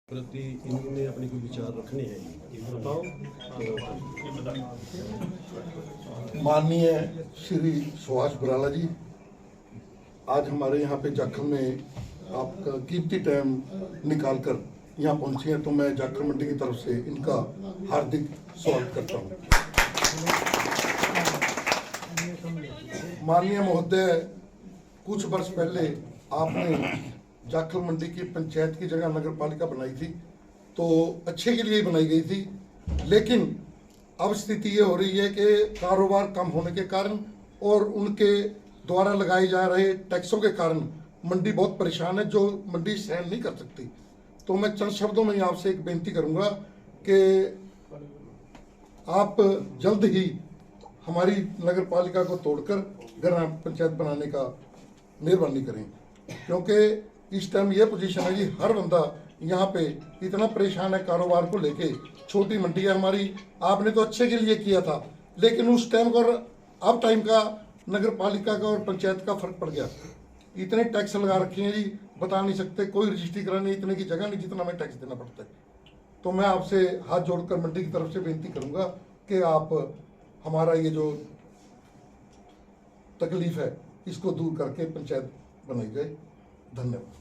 प्रति इन्होंने अपने कोई विचार रखने हैं, बताओ। माननीय श्री सुभाष बराला जी, आज हमारे यहाँ पे जाखल में आपका कीमती टाइम निकालकर यहाँ पहुँचे हैं, तो मैं जाखल मंडी की तरफ से इनका हार्दिक स्वागत करता हूँ। माननीय महोदय, कुछ वर्ष पहले आपने जाखल मंडी की पंचायत की जगह नगर पालिका बनाई थी, तो अच्छे के लिए ही बनाई गई थी, लेकिन अब स्थिति ये हो रही है कि कारोबार कम होने के कारण और उनके द्वारा लगाए जा रहे टैक्सों के कारण मंडी बहुत परेशान है, जो मंडी सहन नहीं कर सकती। तो मैं चंद शब्दों में आपसे एक बेनती करूंगा कि आप जल्द ही हमारी नगर पालिका को तोड़कर ग्राम पंचायत बनाने का मेहरबानी करें, क्योंकि इस टाइम ये पोजीशन है जी, हर बंदा यहाँ पे इतना परेशान है कारोबार को लेके। छोटी मंडी है हमारी, आपने तो अच्छे के लिए किया था, लेकिन उस टाइम का और अब टाइम का नगर पालिका का और पंचायत का फर्क पड़ गया। इतने टैक्स लगा रखे हैं जी, बता नहीं सकते, कोई रजिस्ट्री करानी इतने की जगह नहीं जितना हमें टैक्स देना पड़ता है। तो मैं आपसे हाथ जोड़कर मंडी की तरफ से बेनती करूंगा कि आप हमारा ये जो तकलीफ है इसको दूर करके पंचायत बनाई जाए। धन्यवाद।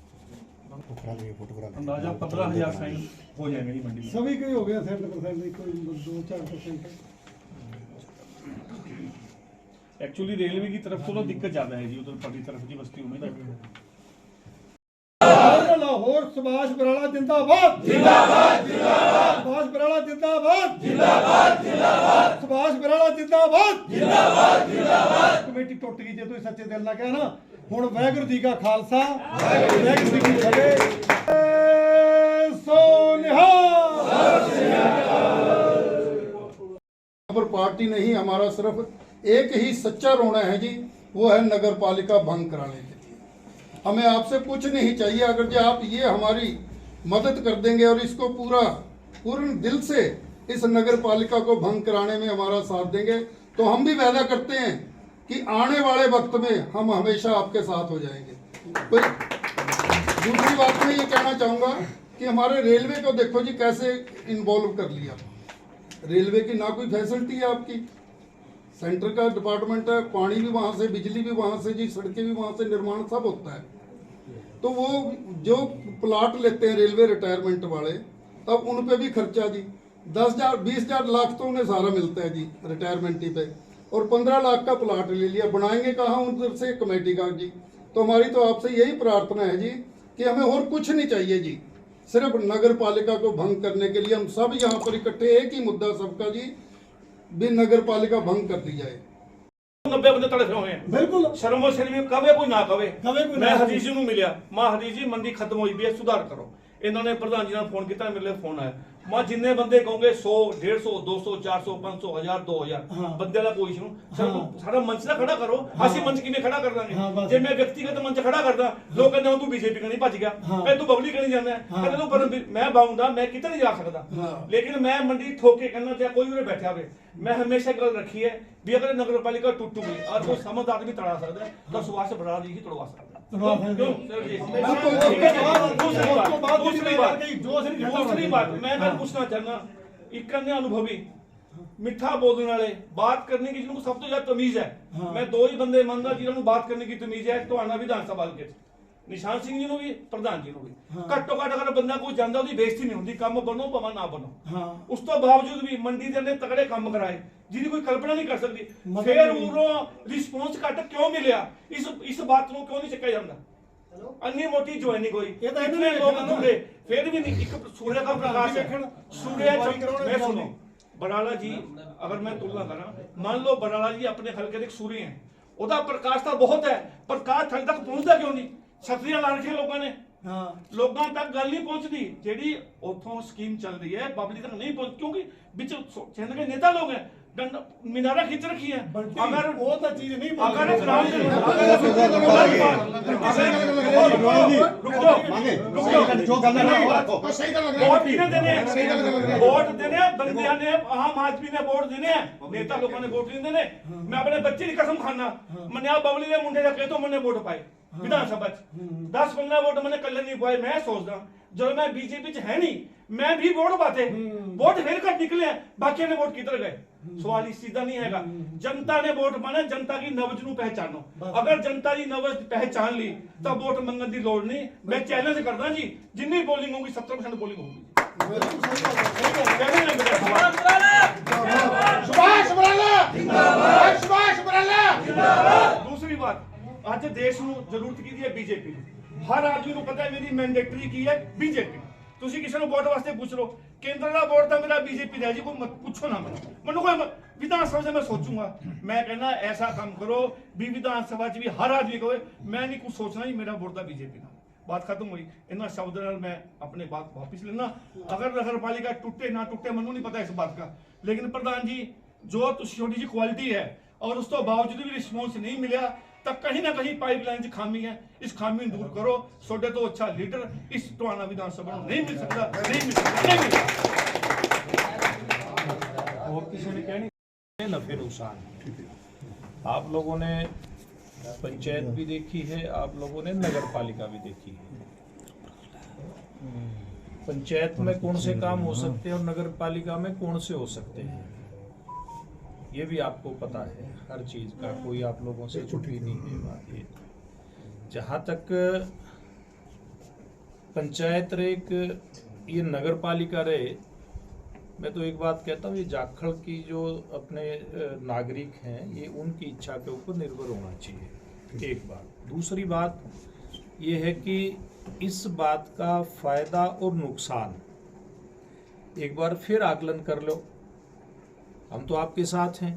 अंदाजा 15,000 साइन हो जाएंगे जी मंडी में। सभी के हो गया 70%, कोई 2-4%। एक्चुअली रेलवे की तरफ से तो दिक्कत ज्यादा है जी, उधर पटी तरफ की बस्ती उम्मीद है। लाहौर सुभाष बराला जिंदाबाद जिंदाबाद जिंदाबाद, सुभाष बराला जिंदाबाद जिंदाबाद जिंदाबाद, सुभाष बराला जिंदाबाद जिंदाबाद जिंदाबाद। कमेटी टुट गई जे तुसीं सच्चे दिल नाल कहना। हुण वाहिगुरू जी का खालसा, वाहिगुरू जी की फतेह। सो निहाल। पार्टी नहीं, हमारा सिर्फ एक ही सच्चा रोना है जी, वो है नगर पालिका भंग कराने के लिए। हमें आपसे कुछ नहीं चाहिए, अगर जो आप ये हमारी मदद कर देंगे और इसको पूर्ण दिल से इस नगर पालिका को भंग कराने में हमारा साथ देंगे, तो हम भी वादा करते हैं कि आने वाले वक्त में हम हमेशा आपके साथ हो जाएंगे। दूसरी बात मैं ये कहना चाहूँगा कि हमारे रेलवे को देखो जी कैसे इन्वॉल्व कर लिया। रेलवे की ना कोई फैसिलिटी है आपकी, सेंटर का डिपार्टमेंट है, पानी भी वहाँ से, बिजली भी वहाँ से जी, सड़कें भी वहाँ से, निर्माण सब होता है। तो वो जो प्लाट लेते हैं रेलवे रिटायरमेंट वाले, तब उन पे भी खर्चा जी 10,000 20,000 लाख तो उन्हें सारा मिलता है जी रिटायरमेंट ही पे, और 15 लाख का प्लाट ले लिया, बनाएंगे कहाँ उधर से कमेटी का जी। तो हमारी तो आपसे यही प्रार्थना है जी कि हमें और कुछ नहीं चाहिए जी, सिर्फ नगर पालिका को भंग करने के लिए हम सब यहाँ पर इकट्ठे, एक ही मुद्दा सबका जी, भी नगर पालिका भंग कर दी जाए। 90 बंदे तड़फे हुए हैं, बिल्कुल शर्म और शर्मी कवे कोई ना कवे। मैं हरीश जी ਨੂੰ ਮਿਲਿਆ, ਮਾਂ ਹਰੀਸ਼ ਜੀ ਮੰਡੀ ਖਤਮ ਹੋਈ ਵੀ ਹੈ, ਸੁਧਾਰ ਕਰੋ। ਇਹਨਾਂ ਨੇ ਪ੍ਰਧਾਨ ਜੀ ਨਾਲ ਫੋਨ ਕੀਤਾ, ਮੇਰੇ ਲਈ ਫੋਨ ਆਇਆ, ਮਾਂ ਜਿੰਨੇ ਬੰਦੇ ਕਹੋਗੇ 100 150 200 400 500 1000 2000 ਬੰਦੇ ਦਾ ਕੋਈ ਇਸ਼ੂ ਸਰ, ਸਾਡਾ ਮੰਚ ਦਾ ਖੜਾ ਕਰੋ। ਅਸੀਂ ਮੰਚ ਕਿਵੇਂ ਖੜਾ ਕਰ ਦਾਂਗੇ? ਜੇ ਮੈਂ ਵਿਅਕਤੀਗਤ ਮੰਚ ਖੜਾ ਕਰਦਾ, ਲੋਕ ਕਹਿੰਦੇ ਤੂੰ ਬੀਜੇਪੀ ਕਣੀ ਭੱਜ ਗਿਆ, ਤੂੰ ਬਬਲੀ ਕਣੀ ਜਾਂਦਾ, ਕਹਿੰਦੇ ਤੂੰ ਪਰ ਮੈਂ ਬਾਉਂਦਾ, ਮੈਂ ਕਿਤੇ ਨਹੀਂ ਜਾ ਸਕਦਾ। ਲੇਕਿਨ ਮੈਂ ਮੰਡੀ ਠੋਕ ਕੇ ਕਹਿੰਦਾ, ਚਾਹੇ ਕੋਈ ਉਰੇ ਬੈਠਾ ਹੋਵੇ, मैं हमेशा गल रखी है भी अगर नगर पालिका टूटूगी और कोई समझदार भी तड़ा सकता है, तो सुभाष बराला जी ही तोड़वा सकता है। दूसरी बात मैं पूछना चाहना, एक अनुभवी मिठा बोलने वाले, बात करने की जिनको सब तो ज्यादा तमीज है, मैं दो ही बंदे मानता जिन्होंने बात करने की तमीज है, तो आना विधानसभा के निशान सिंह जी ਨੂੰ ਵੀ ਪ੍ਰਧਾਨ ਜੀ ਨੂੰ ਵੀ ਘੱਟੋ ਘੱਟ ਅਗਰ ਬੰਦਾ ਕੋਈ ਜਾਂਦਾ ਉਹਦੀ ਬੇਇੱਜ਼ਤੀ ਨਹੀਂ ਹੁੰਦੀ, ਕੰਮ ਬਣੋ ਭਾਵੇਂ ਨਾ ਬਣੋ। ਉਸ ਤੋਂ ਬਾਵਜੂਦ ਵੀ ਮੰਡੀ ਦੇ ਅੰਦਰ ਤਗੜੇ ਕੰਮ ਕਰਾਏ ਜਿਹਦੀ ਕੋਈ ਕਲਪਨਾ ਨਹੀਂ ਕਰ ਸਕਦੀ, ਫਿਰ ਉਰੋਂ ਰਿਸਪੌਂਸ ਘੱਟ ਕਿਉਂ ਮਿਲਿਆ? ਇਸ ਬਾਤ ਨੂੰ ਕਿਉਂ ਨਹੀਂ ਚੱਕਿਆ ਜਾਂਦਾ? अन्नी मोटी ज्वाइनिंग हुई, ये तो इतने लोग जुड़े, फिर भी नहीं। एक सूर्य का प्रकाश है, सूर्य मैं सुनो बराला जी, अगर मैं तुलना करा, मान लो बराला जी अपने हल्के के सूर्य हैं, ਉਹਦਾ ਪ੍ਰਕਾਸ਼ ਤਾਂ ਬਹੁਤ ਹੈ, ਪ੍ਰਕਾਸ਼ ਥੱਲੇ ਤੱਕ ਪਹੁੰਚਦਾ ਕਿਉਂ ਨਹੀਂ? ਛਤਰੀਆਂ ਲਾ ਰੱਖੀਆਂ ਲੋਕਾਂ ਨੇ, ਲੋਕਾਂ ਤੱਕ ਗੱਲ ਨਹੀਂ ਪਹੁੰਚਦੀ। ਜਿਹੜੀ ਉੱਥੋਂ ਸਕੀਮ ਚੱਲ ਰਹੀ ਹੈ ਪਬਲਿਕ ਤੱਕ ਨਹੀਂ ਪਹੁੰਚ, ਕਿਉਂਕਿ ਵਿੱਚ ਚੰਦ ਕੇ नेता लोग हैं, मीनारा खींच रखी है। बंटी, अगर वो तो चीज नहीं बोल अगर रहे। ग्राउंड रुक वोट किने देने हैं? वोट देने हैं बंदियां ने, आम आदमी ने वोट देने हैं, नेता लोगों ने वोट नहीं देने। मैं अपने बच्चे की कसम खाना, मन्या बबली दे मुंडे जा के तो मैंने वोट पाए विधान सभा 10-15 वोट मैंने कल नहीं पाए। मैं सोचदा जब मैं बीजेपी च है नहीं, मैं भी वोट पाते, वोट फिर कर निकले हैं, बाकी ने वोट किधर गए? सवाल इस सीधा नहीं हैगा। जनता ने वोट पाना, जनता की नब्ज नू पहचानो। अगर जनता की नब्ज पहचान ली तब वोट मंगन की लोड़ नहीं। मैं चैलेंज करदा जी, जितनी पोलिंग होगी 70% पोलिंग होगी। सुभाष बराला जिंदाबाद, सुभाष बराला जिंदाबाद। दूसरी बात, आज देश ਨੂੰ ਜ਼ਰੂਰਤ ਕੀ ਹੈ? बीजेपी हर आदमी को पता है मेरी मैंडेटरी की है बीजेपी। ਤੁਸੀਂ ਕਿਸੇ ਨੂੰ ਵੋਟ ਵਾਸਤੇ ਪੁੱਛ ਲਓ, ਕੇਂਦਰ ਦਾ ਵੋਟ ਤਾਂ ਮੇਰਾ बीजेपी ਦਾ ਜੀ, ਕੋਈ ਮਤ ਪੁੱਛੋ ਨਾ ਮੈਨੂੰ ਕੋਈ विधान सभा से मैं सोचूंगा। मैं कहना ऐसा काम करो भी विधान सभा च भी हर आदमी कहे मैं नहीं कुछ सोचना जी, मेरा वोट था बीजेपी का। बात खत्म हुई। इन्ना शब्द नाल मैं अपने बात वापस लेना। अगर नगर पालिका टूटे ना टूटे मनु नहीं पता इस बात का, लेकिन प्रधान जी जो छोटी जी क्वालिटी है और उस तो बावजूद भी रिस्पॉन्स नहीं मिला, तब कहीं ना कहीं पाइपलाइन की खामी है। इस खामी को दूर करो। सोडे तो अच्छा लीडर इस टोहाना विधानसभा में नहीं मिल सकता, नहीं मिल सकता, नहीं मिल सकता। और किसी ने कहनी नफे नुकसान। आप लोगों ने पंचायत भी देखी है, आप लोगों ने नगर पालिका भी देखी है। पंचायत में कौन से काम हो सकते हैं और नगर पालिका में कौन से हो सकते हैं, ये भी आपको पता है। हर चीज का कोई आप लोगों से छुट्टी नहीं है बात ये। जहाँ तक पंचायत रहे ये नगर पालिका रहे, मैं तो एक बात कहता हूँ, ये जाखड़ की जो अपने नागरिक हैं ये उनकी इच्छा के ऊपर निर्भर होना चाहिए, एक बात। दूसरी बात ये है कि इस बात का फायदा और नुकसान एक बार फिर आकलन कर लो। हम तो आपके साथ हैं,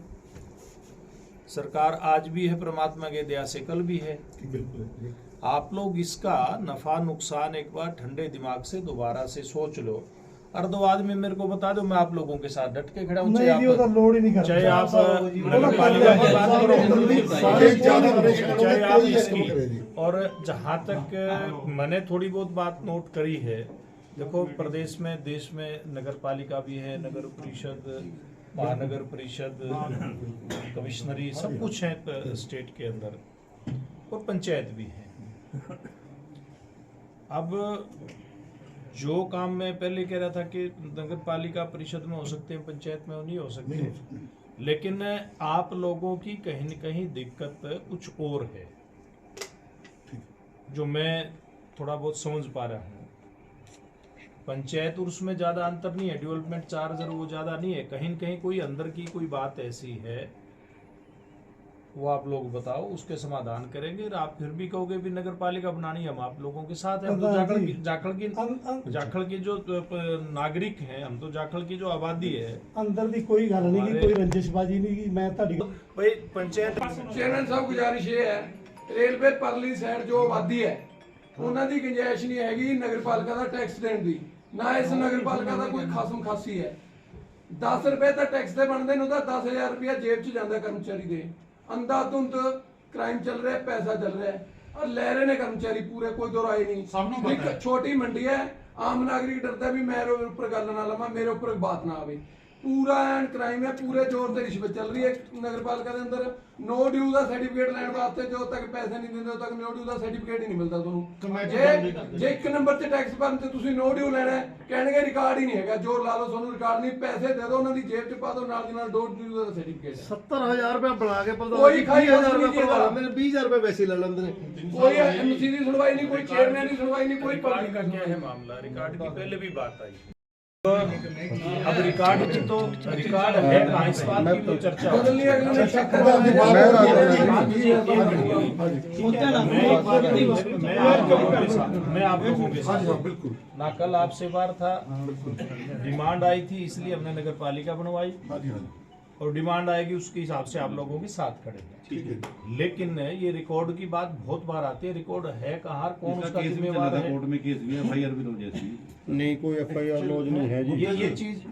सरकार आज भी है, परमात्मा के दया से कल भी है। आप लोग इसका नफा नुकसान एक बार ठंडे दिमाग से दोबारा से सोच लो। और दो आदमी मेरे को बता दो, मैं आप लोगों के साथ डट के खड़ा हूँ। चाहे आप नगर पालिका की बात करो, चाहे आप इसकी। और जहाँ तक मैंने थोड़ी बहुत बात नोट करी है, देखो प्रदेश में देश में नगर पालिका भी है, नगर परिषद, महानगर परिषद, कमिश्नरी सब कुछ है स्टेट के अंदर, और पंचायत भी है। अब जो काम मैं पहले कह रहा था कि नगर पालिका परिषद में हो सकते हैं, पंचायत में नहीं हो सकते, लेकिन आप लोगों की कहीं न कहीं दिक्कत कुछ और है जो मैं थोड़ा बहुत समझ पा रहा हूँ। पंचायत और उसमें ज़्यादा अंतर नहीं है, डेवलपमेंट चार्ज वो ज़्यादा नहीं है। कहीं न कहीं कोई अंदर की कोई बात ऐसी है, वो आप लोग बताओ, उसके समाधान करेंगे। और आप फिर भी कहोगे भी नगर पालिका बनानी, हम आप लोगों के साथ हैं। हम तो जाखड़ की जो नागरिक हैं, हम तो जाखड़ की जो आबादी है, अंदर दी कोई गल नहीं कि कोई रंजिशबाजी नहीं की मैं ताड़ी भाई पंचायत चेयरमैन साहब गुजारिश ये है, रेलवे परली साइड जो आबादी है ਉਹਨਾਂ ਦੀ ਗੁੰਜਾਇਸ਼ ਨਹੀਂ ਹੈਗੀ ਨਗਰਪਾਲਿਕਾ ਦਾ ਟੈਕਸ ਦੇਣ ਦੀ, ਨਾ ਇਸ ਨਗਰਪਾਲਿਕਾ ਦਾ ਕੋਈ ਖਾਸਮ ਖਾਸੀ ਹੈ। 10 ਰੁਪਏ ਤਾਂ ਟੈਕਸ ਦੇ ਬਣਦੇ ਨੇ, ਉਹਦਾ 10,000 ਰੁਪਇਆ ਜੇਬ 'ਚ ਜਾਂਦਾ ਕਰਮਚਾਰੀ ਦੇ। अंधाधुंध क्राइम चल रहा है, पैसा चल रहा है और ले रहे ने कर्मचारी पूरे, कोई दो राय नहीं। एक छोटी मंडी है, आम नागरिक डरता है भी मेरे ऊपर गल ना लवा, मेरे ऊपर बात ना आवे। पूरा एंड क्राइम है, पूरे जोर से रिश्वत चल रही है नगरपालिका के अंदर। नो ड्यू का सर्टिफिकेट लैंड वास्ते जो तक पैसे नहीं देंगे तक नो ड्यू का सर्टिफिकेट ही नहीं मिलता ਤੁਹਾਨੂੰ। जे एक नंबर से टैक्स भरन ते तुसी नो ड्यू लेना है, कहणगे रिकॉर्ड ही नहीं हैगा, जोर ला लो ਤੁਹਾਨੂੰ रिकॉर्ड नहीं, पैसे दे दो ਉਹਨਾਂ ਦੀ ਜੇਬ 'ਚ ਪਾ ਦੋ, ਨਾਲ ਦੀ ਨਾਲ नो ड्यू ਦਾ सर्टिफिकेट है। 70,000 रुपए बना के कोई खाई 20,000 रुपए भरवा देंगे, 20,000 रुपए वैसे ले लेंगे ने। कोई एमसी की सुनवाई नहीं, कोई चेयरमैन की सुनवाई नहीं, कोई रिकॉर्ड का क्या है मामला? रिकॉर्ड की पहले भी बात आई। अब रिकॉर्ड की तो रिकॉर्ड है कहाँ, इस बात की तो चर्चा हो। बदलनी अगले ने शक मैं आप लोगों के साथ बिल्कुल ना, कल आपसे बार था, डिमांड आई थी इसलिए हमने नगर पालिका बनवाई। और डिमांड आएगी उसके हिसाब से आप लोगों के साथ खड़े हैं। ठीक है। लेकिन ये रिकॉर्ड की बात बहुत बार आती है, रिकॉर्ड है कहाँ, कौन इसका उसका केस भी जिम्मेवार चला था, है। कोर्ट में केस भी एफआईआर भी लॉन्च है। नहीं, कोई एफआईआर लॉन्च नहीं है जी।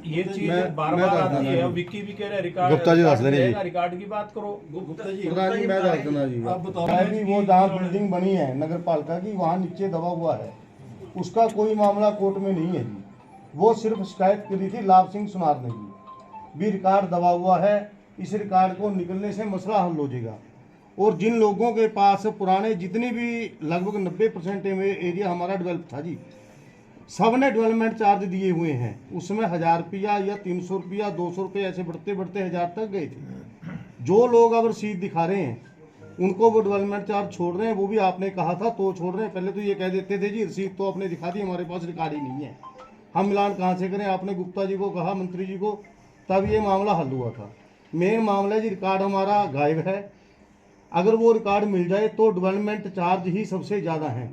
ये चीज मैं बार बार बता आती देना है। जी। विक्की भी कह रहे रिकॉर्ड, गुप्ता जी दस देने जी। रिकॉर्ड की बात करो। प्रधान जी मैं बता देना जी, अभी वो जहाँ बिल्डिंग बनी है नगर पालिका की, वहाँ नीचे दबा हुआ है, उसका कोई मामला कोर्ट में नहीं है जी। वो सिर्फ शिकायत करी थी लाभ सिंह सुनार ने जी, भी रिकॉर्ड दबा हुआ है, इस रिकॉर्ड को निकलने से मसला हल हो जाएगा। और जिन लोगों के पास पुराने जितनी भी लगभग 90% एरिया हमारा डेवलप था जी, सब ने डेवलपमेंट चार्ज दिए हुए हैं, उसमें 1000 रुपया या 300 रुपया 200 रुपये ऐसे बढ़ते बढ़ते 1000 तक गए थे। जो लोग अब रसीद दिखा रहे हैं उनको वो डेवलपमेंट चार्ज छोड़ रहे हैं, वो भी आपने कहा था तो छोड़ रहे हैं। पहले तो ये कह देते थे जी रसीद तो आपने दिखा दी, हमारे पास रिकॉर्ड ही नहीं है, हम मिलान कहाँ से करें। आपने गुप्ता जी को कहा, मंत्री जी को, तब ये मामला हल हुआ था। मेन मामला जी रिकॉर्ड हमारा गायब है, अगर वो रिकॉर्ड मिल जाए तो डेवलपमेंट चार्ज ही सबसे ज़्यादा है,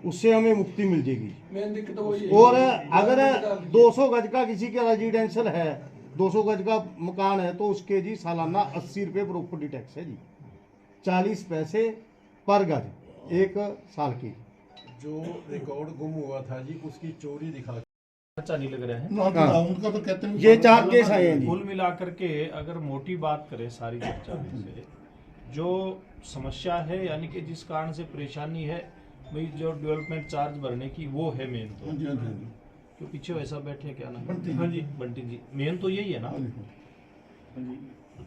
उससे हमें मुक्ति मिल जाएगी। मेन दिक्कत वही है। और अगर 200 गज का किसी का रेजिडेंशियल है, 200 गज का मकान है, तो उसके जी सालाना 80 रुपये प्रॉपर्टी टैक्स है जी, 40 पैसे पर गज 1 साल की। जो रिकॉर्ड गुम हुआ था जी, उसकी चोरी दिखा अच्छा नहीं लग रहा है। उनका तो कहते हैं ये 4 केस आए हैं जी। कुल मिलाकर के अगर मोटी बात करें सारी चर्चा में से, जो समस्या है यानी कि जिस कारण से परेशानी है भाई, जो डेवलपमेंट चार्ज भरने की, वो है मेन। तो जो पीछे वैसा बैठे क्या नाम, हाँ जी बंटी जी, मेन तो यही है ना।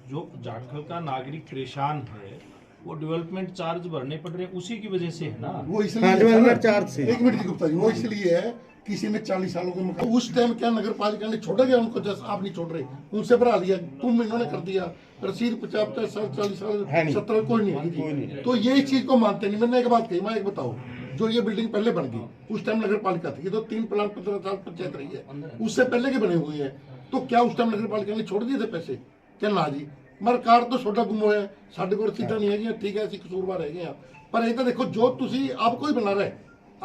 जो जाखल का नागरिक परेशान है वो डेवलपमेंट चार्ज भरने पड़ रहे हैं, उसी की वजह से है ना। वो इसलिए डेवलपमेंट चार्ज से। एक मिनट जी गुप्ता जी, वो इसलिए है किसी ने 40 सालों के मकान, उस टाइम क्या नगर पालिका ने छोड़ा गया उनको? जैसे आप नहीं छोड़ रहे, उनसे भरा लिया, तुम इन्होंने कर दिया। रसीद 50 साल 40 साल 70 कोई नहीं है। तो ये इस चीज को मानते नहीं। मैंने एक बात कही, मैं एक बताऊं, जो ये बिल्डिंग पहले बन गई उस टाइम नगर पालिका थी, ये तो 3 प्लान 15 साल पंचायत रही है, उससे पहले के बने हुए हैं। तो क्या उस टाइम नगर पालिका ने छोड़ दिए थे पैसे? क्या ना जी, मर कार तो छोटा गुम होया, साढ़े को रसीदा नहीं है, ठीक है, ऐसी कसूरवार है। पर ये तो देखो, जो तुसी आप कोई बना रहे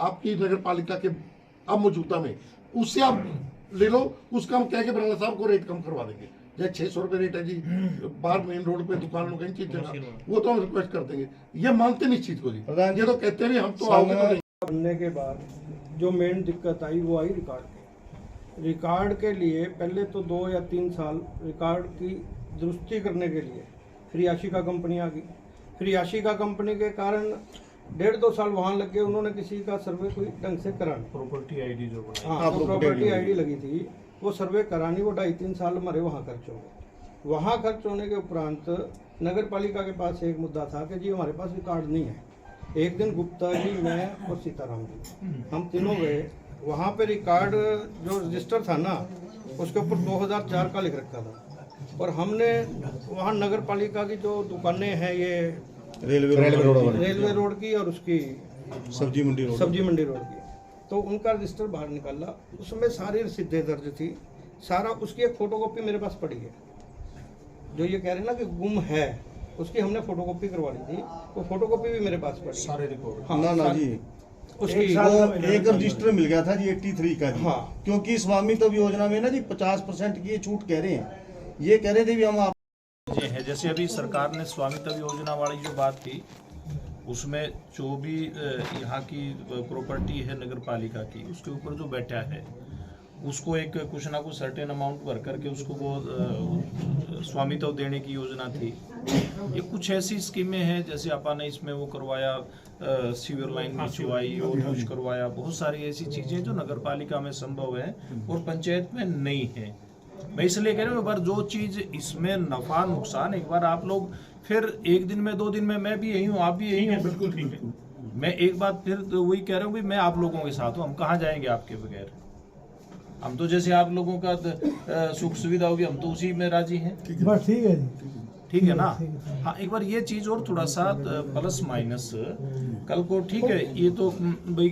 आपकी नगर पालिका के अब मौजूदा में, उससे आप ले लो, उसका हम कह के बराला साहब को रेट कम करवा देंगे। जैसे 600 रुपये रेट है जी बाहर मेन रोड पे दुकान कहीं चीज जगह, वो तो हम रिक्वेस्ट कर देंगे। ये मानते नहीं इस चीज को जी, ये तो कहते हैं हम तो आओगे तो नहीं। बनने के बाद जो मेन दिक्कत आई वो आई रिकॉर्ड के लिए। पहले तो 2 या 3 साल रिकॉर्ड की दुरुस्ती करने के लिए फिर याशिका कंपनी आ गई। फिर याशिका कंपनी के कारण 1.5-2 साल वहाँ लग गए, उन्होंने किसी का सर्वे कोई ढंग से करा नहीं। प्रॉपर्टी आईडी जो बनाई, हाँ, तो प्रॉपर्टी आईडी लगी थी, वो सर्वे करानी, वो 2.5-3 साल हमारे वहाँ खर्च हो गए। वहाँ खर्च होने के उपरांत नगर पालिका के पास एक मुद्दा था कि जी हमारे पास रिकॉर्ड नहीं है। एक दिन गुप्ता जी, मैं और सीताराम जी, हम तीनों गए वहाँ पे। रिकॉर्ड जो रजिस्टर था ना, उसके ऊपर 2004 का लिख रखा था। और हमने वहाँ नगर पालिका की जो दुकानें हैं, ये रेलवे रोड की और उसकी सब्जी मंडी रोड की, तो उनका रजिस्टर बाहर निकाला, उसमें सारी रसीदें दर्ज थी, सारा। उसकी एक फोटोकॉपी मेरे पास पड़ी है, जो ये कह रहे हैं ना कि गुम है, उसकी हमने फोटोकॉपी करवा ली थी, वो फोटोकॉपी भी मेरे पास पड़ी है। सारे रिकॉर्ड। हाँ, ना जी, उसकी वो एक रजिस्टर मिल गया था जी 83 का जी। हाँ। क्योंकि स्वामित्व योजना में ना जी 50% की ये छूट कह रहे हैं, ये कह रहे थे भी हम आप ये है जैसे अभी सरकार ने स्वामित्व योजना वाली जो बात की, उसमें जो भी यहाँ की प्रॉपर्टी है नगर पालिका की, उसके ऊपर जो बैठा है उसको एक कुछ ना कुछ सर्टेन अमाउंट भर करके उसको वो स्वामित्व देने की योजना थी। ये कुछ ऐसी स्कीमें हैं, जैसे अपन ने इसमें वो करवाया, सीवर लाइन बिछवाई और कुछ करवाया, बहुत सारी ऐसी चीज़ें जो नगर पालिका में संभव है और पंचायत में नहीं है। मैं इसलिए कह रहा हूँ, एक बार जो चीज़ इसमें नफा नुकसान, एक बार आप लोग फिर 1 दिन में 2 दिन में, मैं भी यही हूँ, आप भी यही हैं, बिल्कुल ठीक है। मैं एक बात फिर वही कह रहा हूँ, मैं आप लोगों के साथ हूँ, हम कहाँ जाएंगे आपके बगैर। हम तो जैसे आप लोगों का सुख सुविधा होगी, हम तो उसी में राजी हैं। बस ठीक है जी, ठीक है ना। हाँ, एक बार ये चीज और थोड़ा सा प्लस माइनस कल को, ठीक है, ये तो भाई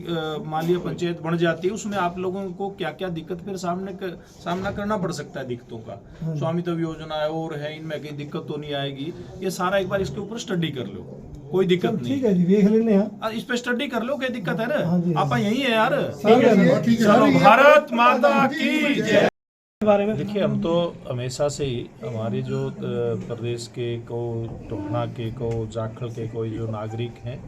मान लिया पंचायत बन जाती है, उसमें आप लोगों को क्या क्या दिक्कत फिर सामना करना पड़ सकता है दिक्कतों का। स्वामित्व योजना है और है, इनमें कहीं दिक्कत तो नहीं आएगी। ये सारा एक बार इसके ऊपर स्टडी कर लो, कोई दिक्कत नहीं। ठीक है जी, देख लेने हैं, इस पे स्टडी कर लो, क्या दिक्कत है ना। हाँ जी, आप यही है यार। ठीक है, चलो, भारत माता की जय। बारे में? देखिए, हम तो हमेशा से ही हमारे जो प्रदेश के को टोहना के को जाखल के कोई जो नागरिक हैं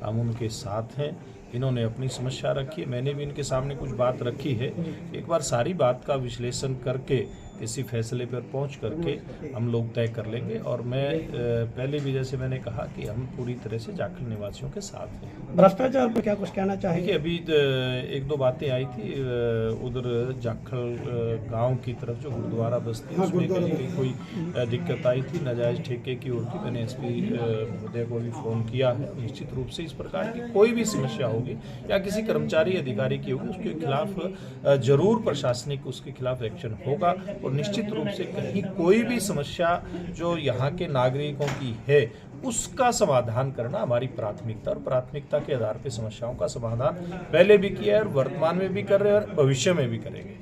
हम उनके साथ हैं। इन्होंने अपनी समस्या रखी है, मैंने भी इनके सामने कुछ बात रखी है। एक बार सारी बात का विश्लेषण करके किसी फैसले पर पहुंच करके हम लोग तय कर लेंगे। और मैं पहले भी जैसे मैंने कहा कि हम पूरी तरह से जाखल निवासियों के साथ हैं। भ्रष्टाचार पर क्या कुछ कहना चाहेंगे? देखिए, अभी एक दो बातें आई थी उधर जाखल गांव की तरफ जो गुरुद्वारा बस्ती है उसमें कहीं कोई दिक्कत आई थी नाजायज ठेके की ओर की। मैंने एसपी महोदय को भी फ़ोन किया है। निश्चित रूप से इस प्रकार की कोई भी समस्या होगी या किसी कर्मचारी अधिकारी की होगी उसके खिलाफ जरूर प्रशासनिक उसके खिलाफ एक्शन होगा। और निश्चित रूप से कहीं कोई भी समस्या जो यहाँ के नागरिकों की है उसका समाधान करना हमारी प्राथमिकता, और प्राथमिकता के आधार पर समस्याओं का समाधान पहले भी किया है और वर्तमान में भी कर रहे हैं और भविष्य में भी करेंगे।